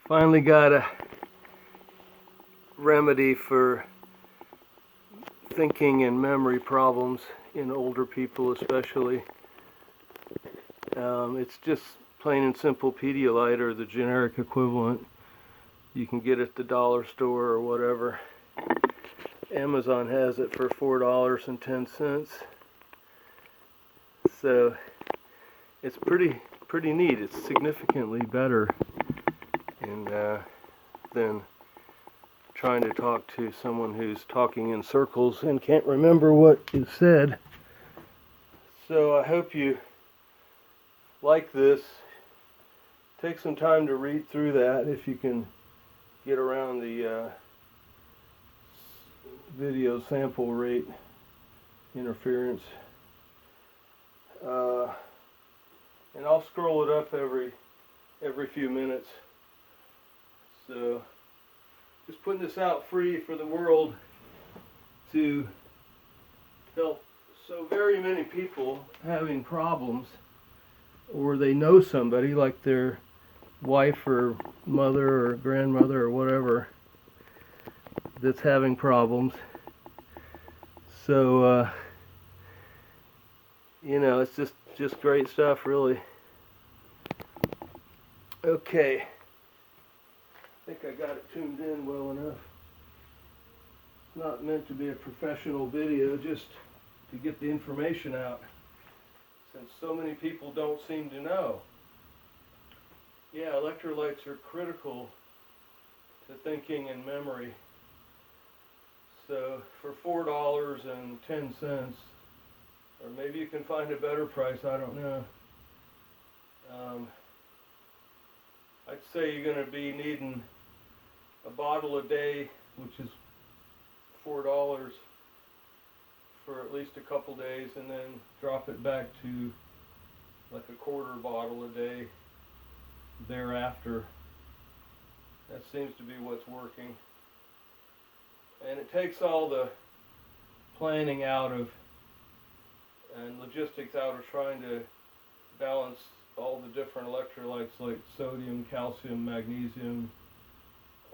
Finally got a remedy for thinking and memory problems in older people especially. It's just plain and simple Pedialyte, or the generic equivalent. You can get it at the dollar store or whatever. Amazon has it for $4.10. So it's pretty neat. It's significantly better than trying to talk to someone who's talking in circles and can't remember what is said. So I hope you like this. Take some time to read through that if you can get around the video sample rate interference. And I'll scroll it up every few minutes. So just putting this out free for the world to help so very many people having problems, or they know somebody like their wife or mother or grandmother or whatever that's having problems. So it's just great stuff, really. Okay, I think I got it tuned in well enough. It's not meant to be a professional video, just to get the information out, since so many people don't seem to know. Yeah, electrolytes are critical to thinking and memory. So for $4.10, or maybe you can find a better price, I don't know. I'd say you're going to be needing a bottle a day, which is $4 for at least a couple days, and then drop it back to like a quarter bottle a day thereafter. That seems to be what's working. And it takes all the planning out of and logistics out of trying to balance all the different electrolytes like sodium, calcium, magnesium,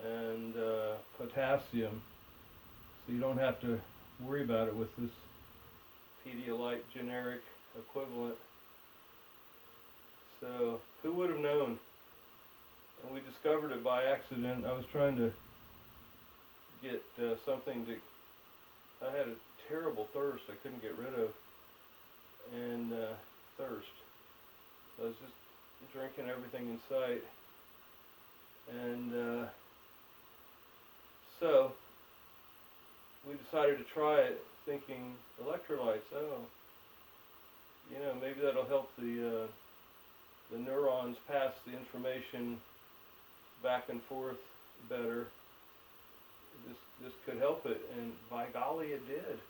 and potassium. So you don't have to worry about it with this Pedialyte generic equivalent. So who would have known? And we discovered it by accident. I was trying to get something to... I had a terrible thirst I couldn't get rid of, and thirst. So I was just drinking everything in sight, and so we decided to try it, thinking electrolytes. Oh, maybe that'll help the neurons pass the information back and forth better. This could help it, and by golly, it did.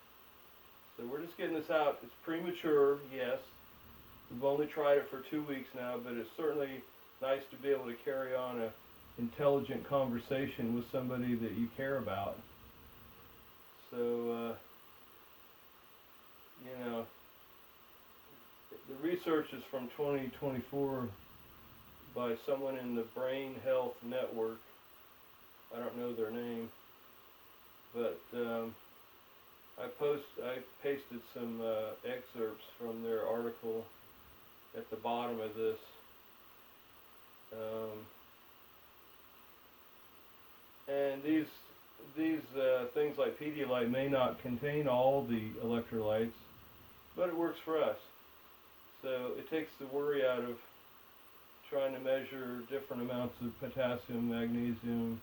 So we're just getting this out. It's premature, yes. We've only tried it for 2 weeks now, but it's certainly nice to be able to carry on an intelligent conversation with somebody that you care about. So, the research is from 2024 by someone in the Brain Health Network. I don't know their name, but I pasted some excerpts from their article at the bottom of this. And these things like Pedialyte may not contain all the electrolytes, but it works for us. So it takes the worry out of trying to measure different amounts of potassium, magnesium,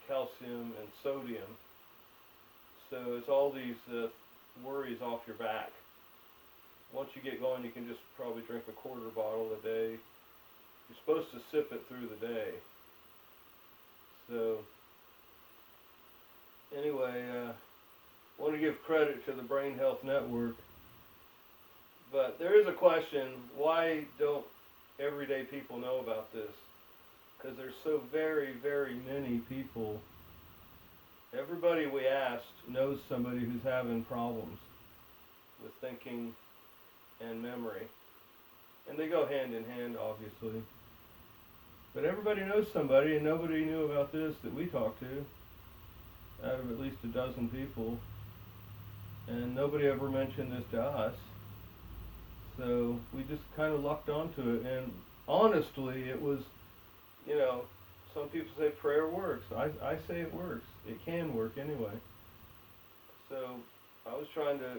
calcium, and sodium. So it's all these worries off your back. Once you get going, you can just probably drink a quarter bottle a day. You're supposed to sip it through the day. So anyway, I want to give credit to the Brain Health Network. But there is a question, why don't everyday people know about this? Because there's so very, very many people. Everybody we asked knows somebody who's having problems with thinking and memory. And they go hand in hand, obviously. But everybody knows somebody, and nobody knew about this that we talked to, out of at least a dozen people. And nobody ever mentioned this to us. So we just kind of lucked onto it. And honestly, it was, you know, some people say prayer works. I say it works. It can work anyway. So I was trying to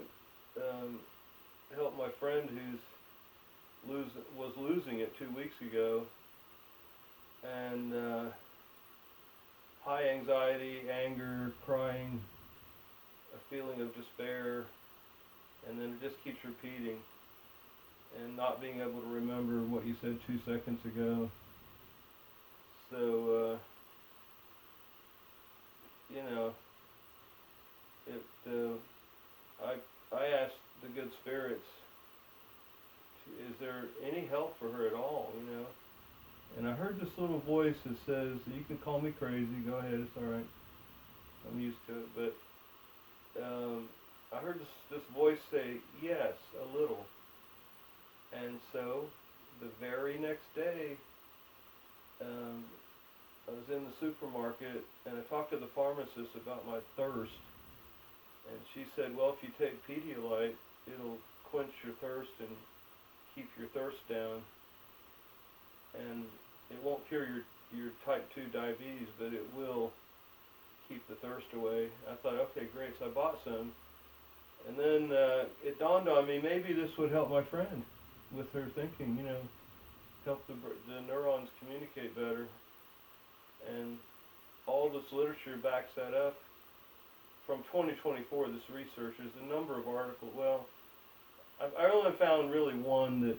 help my friend was losing it 2 weeks ago, and high anxiety, anger, crying, a feeling of despair, and then it just keeps repeating, and not being able to remember what you said 2 seconds ago. So, you know, I asked the good spirits, is there any help for her at all, you know? And I heard this little voice that says, you can call me crazy, go ahead, it's alright. I'm used to it, but I heard this voice say, yes, a little. And so, the very next day, I was in the supermarket, and I talked to the pharmacist about my thirst. And she said, well, if you take Pedialyte, it'll quench your thirst and keep your thirst down. And it won't cure your type 2 diabetes, but it will keep the thirst away. I thought, okay, great, so I bought some. And then it dawned on me, maybe this would help my friend with her thinking, you know, help the neurons communicate better. And all this literature backs that up. From 2024, this research, there's a number of articles. Well, I only found really one that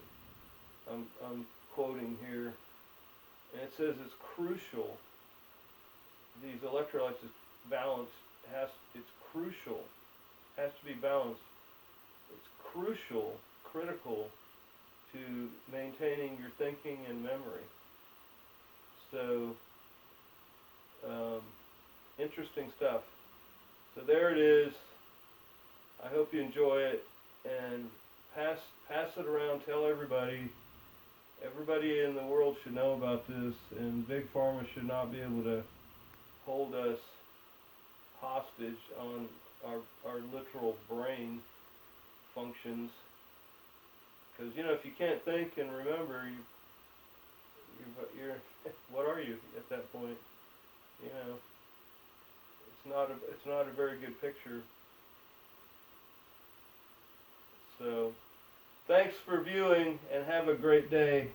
I'm quoting here, and it says it's crucial. These electrolytes balance it's crucial, has to be balanced. It's critical to maintaining your thinking and memory. So, interesting stuff. So there it is. I hope you enjoy it, and pass it around. Tell everybody. Everybody in the world should know about this, and BigPharma should not be able to hold us hostage on our literal brain functions. Because you know, if you can't think and remember, you're what are you at that point? You know. It's not a very good picture. So, thanks for viewing, and have a great day.